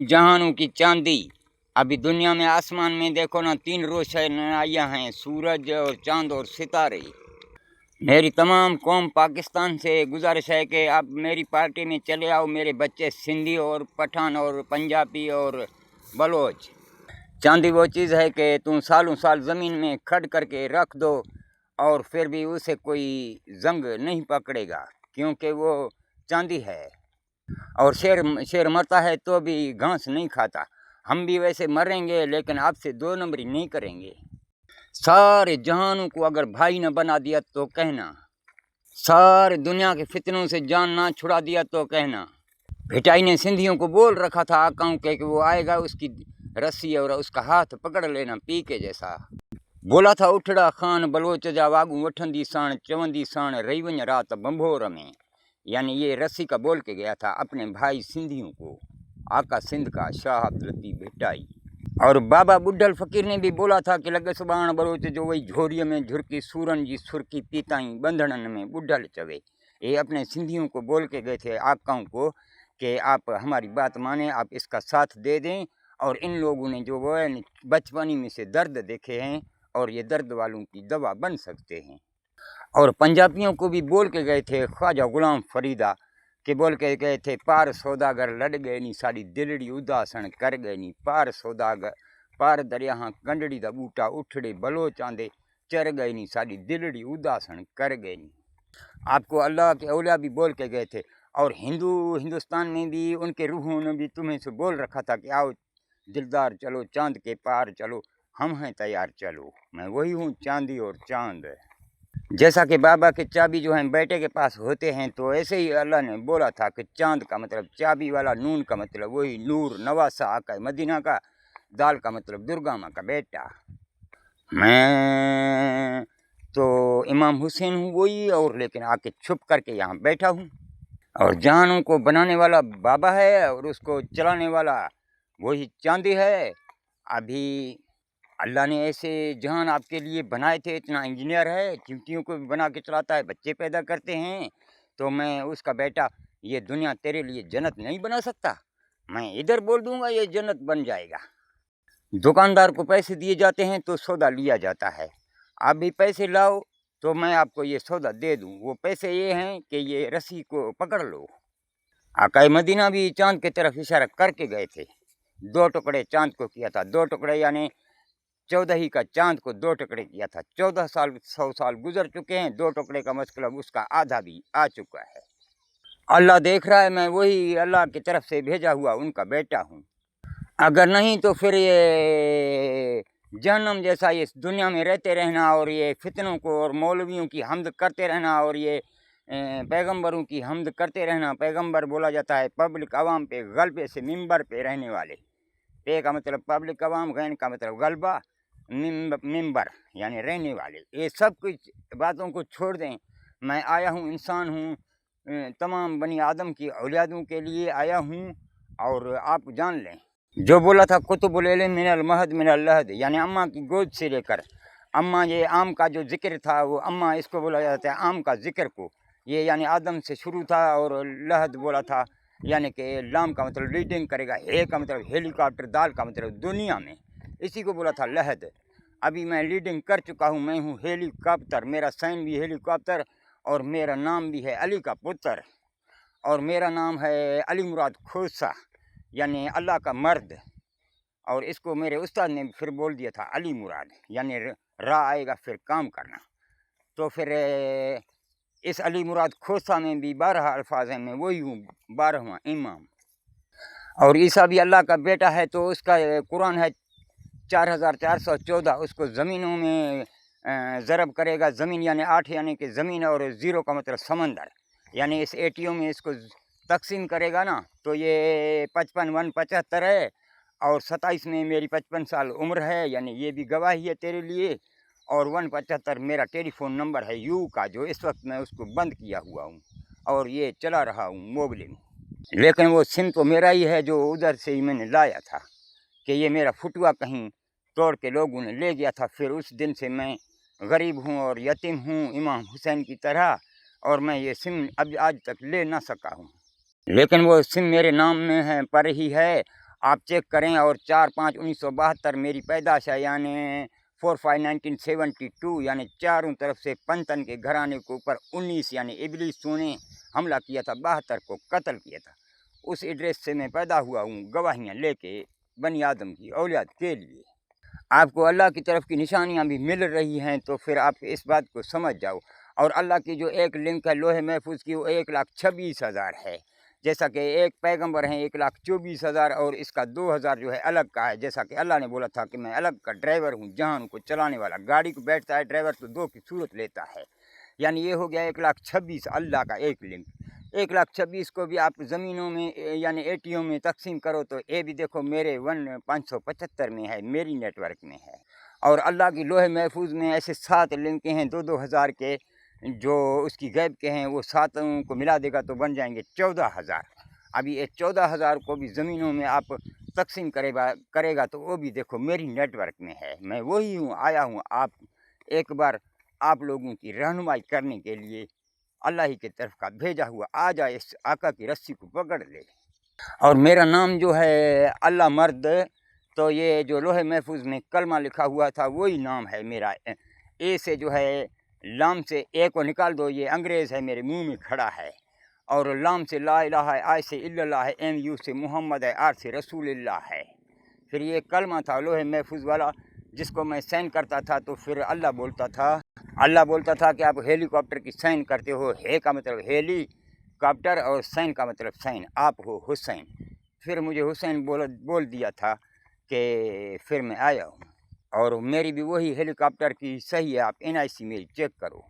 जहानों की चांदी। अभी दुनिया में आसमान में देखो ना, 3 रोशनाइयाँ हैं, सूरज और चांद और सितारे। मेरी तमाम कौम पाकिस्तान से गुजारिश है कि आप मेरी पार्टी में चले आओ। मेरे बच्चे सिंधी और पठान और पंजाबी और बलोच। चांदी वो चीज़ है कि तुम सालों साल ज़मीन में खड़ करके रख दो और फिर भी उसे कोई जंग नहीं पकड़ेगा, क्योंकि वो चांदी है। और शेर मरता है तो भी घास नहीं खाता। हम भी वैसे मरेंगे, लेकिन आपसे 2 नंबरी नहीं करेंगे। सारे जहानों को अगर भाई न बना दिया तो कहना, सारे दुनिया के फितनों से जान ना छुड़ा दिया तो कहना। भिटाई ने सिंधियों को बोल रखा था आकाओं के कि वो आएगा, उसकी रस्सी और उसका हाथ पकड़ लेना पी के जैसा। बोला था उठड़ा खान बलोच जा वागू वठंदी साण चवंदी साण रही वञ रात बंभोर में। यानी ये रस्सी का बोल के गया था अपने भाई सिंधियों को, आका सिंध का शाह अब्दुल लतीफ़ भिटाई। और बाबा बुड्ढल फ़कीर ने भी बोला था कि लगे सुबाण बलोच जो वही झोरीअ में झुरकी सूरन जी सुरकी पीताई बंधड़न में बुड्ढल चवे। ये अपने सिंधियों को बोल के गए थे आकाओं को कि आप हमारी बात माने, आप इसका साथ दे दें। और इन लोगों ने जो वो बचपनी में से दर्द देखे हैं और ये दर्द वालों की दवा बन सकते हैं। और पंजाबियों को भी बोल के गए थे ख्वाजा गुलाम फरीदा के बोल के गए थे, पार सौदागर लड़ गए नी साड़ी दिलड़ी उदासन कर गए नी। पार सौदागर पार दरिया कंडड़ी दा बूटा उठड़े बलोच आंदे चर गए नी साड़ी दिलड़ी उदासन कर गए नी। आपको अल्लाह के औलिया भी बोल के गए थे। और हिंदुस्तान में भी उनके रूहों ने भी तुम्हें से बोल रखा था कि आओ दिलदार चलो चांद के पार चलो, हम हैं तैयार चलो। मैं वही हूँ चांदी और चांद। जैसा कि बाबा के चाबी जो हैं बेटे के पास होते हैं, तो ऐसे ही अल्लाह ने बोला था कि चांद का मतलब चाबी वाला, नून का मतलब वही नूर नवासा आका मदीना का, दाल का मतलब दुर्गा माँ का बेटा। मैं तो इमाम हुसैन हूँ वही, और लेकिन आके छुप करके यहाँ बैठा हूँ। और जहानों को बनाने वाला बाबा है और उसको चलाने वाला वही चांदी है। अभी अल्लाह ने ऐसे जहान आपके लिए बनाए थे, इतना इंजीनियर है, चींटियों को भी बना के चलाता है, बच्चे पैदा करते हैं। तो मैं उसका बेटा, ये दुनिया तेरे लिए जन्नत नहीं बना सकता। मैं इधर बोल दूंगा ये जन्नत बन जाएगा। दुकानदार को पैसे दिए जाते हैं तो सौदा लिया जाता है। आप भी पैसे लाओ तो मैं आपको ये सौदा दे दूं। वो पैसे ये हैं कि ये रस्सी को पकड़ लो। आका मदीना भी चांद की तरफ इशारा करके गए थे। 2 टुकड़े चांद को किया था, 2 टुकड़े यानी 14 ही का चांद को 2 टुकड़े किया था। 14 साल 100 साल गुजर चुके हैं, 2 टुकड़े का मतलब उसका आधा भी आ चुका है। अल्लाह देख रहा है, मैं वही अल्लाह की तरफ से भेजा हुआ उनका बेटा हूँ। अगर नहीं तो फिर ये जहन्नम जैसा ये दुनिया में रहते रहना और ये फितनों को और मौलवियों की हमद करते रहना और ये पैगंबरों की हमद करते रहना। पैगंबर बोला जाता है पब्लिक आवाम पे गलबे से मिंबर पे रहने वाले। पे का मतलब पब्लिक आवाम, गैन का मतलब गलबा, मिंबर यानी रहने वाले। ये सब कुछ बातों को छोड़ दें। मैं आया हूँ, इंसान हूँ, तमाम बनी आदम की औलादों के लिए आया हूँ। और आप जान लें, जो बोला था कुतुबुल इल्म मिनल महद मिनल लहद, यानी अम्मा की गोद से लेकर अम्मा, ये आम का जो जिक्र था वो अम्मा इसको बोला जाता है आम का जिक्र को। ये यानी आदम से शुरू था। और लहद बोला था यानी कि लाम का मतलब लीडिंग करेगा, हे का मतलब हेलीकॉप्टर, दाल का मतलब दुनिया में, इसी को बोला था लहद। अभी मैं लीडिंग कर चुका हूँ, मैं हूँ हेलीकॉप्टर। मेरा साइन भी हेलीकॉप्टर और मेरा नाम भी है अली का पुत्र। और मेरा नाम है अली मुराद खोसा यानी अल्लाह का मर्द। और इसको मेरे उस्ताद ने फिर बोल दिया था अली मुराद, यानी रा आएगा फिर काम करना। तो फिर इस अली मुराद खोसा में भी 12 अल्फाज हैं, मैं वही हूँ 12वां इमाम। और ईसा भी अल्लाह का बेटा है, तो उसका कुरान है 4414, उसको ज़मीनों में ज़रब करेगा। ज़मीन यानी 8 यानी कि ज़मीन, और 0 का मतलब समंदर। यानी इस एटीओ में इसको तकसीम करेगा ना, तो ये 55 1 75 है। और 27 में मेरी 55 साल उम्र है, यानी ये भी गवाही है तेरे लिए। और 175 मेरा टेलीफोन नंबर है यू का, जो इस वक्त मैं उसको बंद किया हुआ हूँ और ये चला रहा हूँ मोबाइल में। लेकिन वो सिम तो मेरा ही है, जो उधर से ही मैंने लाया था कि ये मेरा फुटुआ कहीं तोड़ के लोगों ने ले गया था। फिर उस दिन से मैं गरीब हूँ और यतीम हूँ इमाम हुसैन की तरह। और मैं ये सिम अब आज तक ले ना सका हूँ, लेकिन वो सिम मेरे नाम में है पर ही है। آپ چیک کریں. اور 4/5/1972 میری پیدائش ہے, یعنی 4/5/1972, یعنی چاروں طرف سے پنتن کے گھرانے کے اوپر 19 یعنی ابلیسوں نے حملہ کیا تھا, 72 کو قتل کیا تھا. اس ایڈریس سے میں پیدا ہوا ہوں, گواہیاں لے کے بنی آدم کی اولاد کے لیے. آپ کو اللہ کی طرف کی نشانیاں بھی مل رہی ہیں, تو پھر آپ اس بات کو سمجھ جاؤ. اور اللہ کی جو ایک لنک ہے لوح محفوظ کی, وہ 1,26,000 ہے. جیسا کہ ایک پیغمبر ہیں 1,24,000, اور اس کا 2,000 جو ہے الگ کا ہے. جیسا کہ اللہ نے بولا تھا کہ میں الگ کا ڈرائیور ہوں, جہان کو چلانے والا. گاڑی کو بیٹھتا ہے ڈرائیور تو 2 کی صورت لیتا ہے. یعنی یہ ہو گیا 1,26,000 اللہ کا ایک لنک. 1,26,000 کو بھی آپ زمینوں میں یعنی ایٹیوں میں تقسیم کرو تو یہ بھی دیکھو میرے 575 میں ہے, میری نیٹ ورک میں ہے. اور اللہ کی لوح محفوظ میں ایسے 7 لنکیں ہیں 2,000 کے, جو اس کی غیب کے ہیں. وہ 7 کو ملا دے گا تو بن جائیں گے 14,000. ابھی یہ 14,000 کو بھی زمینوں میں آپ تقسیم کرے گا تو وہ بھی دیکھو میری نیٹ ورک میں ہے. میں وہی ہوں, آیا ہوں آپ ایک بار آپ لوگوں کی رہنمائی کرنے کے لیے. اللہ ہی کی طرف کا بھیجا ہوا, آ جائے اس آقا کی رسی کو پکڑ لے. اور میرا نام جو ہے اللہ مرد, تو یہ جو لوح محفوظ میں کلمہ لکھا ہوا تھا وہی نام ہے میرا. اے سے جو ہے لام سے اے کو نکال دو, یہ انگریز ہے میرے منہ میں کھڑا ہے. اور لام سے لا الہ ہے, آئے سے الا اللہ ہے, ایم یو سے محمد ہے, آر سے رسول اللہ ہے. پھر یہ کلمہ تھا لوح محفوظ والا, جس کو میں سین کرتا تھا تو پھر اللہ بولتا تھا کہ آپ ہیلی کاپٹر کی سین کرتے ہو. ہے کا مطلب ہیلی کاپٹر, اور سین کا مطلب سین, آپ ہو حسین. پھر مجھے حسین بول دیا تھا کہ پھر میں آیا ہوں. اور میری بھی وہی ہیلی کاپٹر کی صحیح ہے, آپ NIC میری چیک کرو.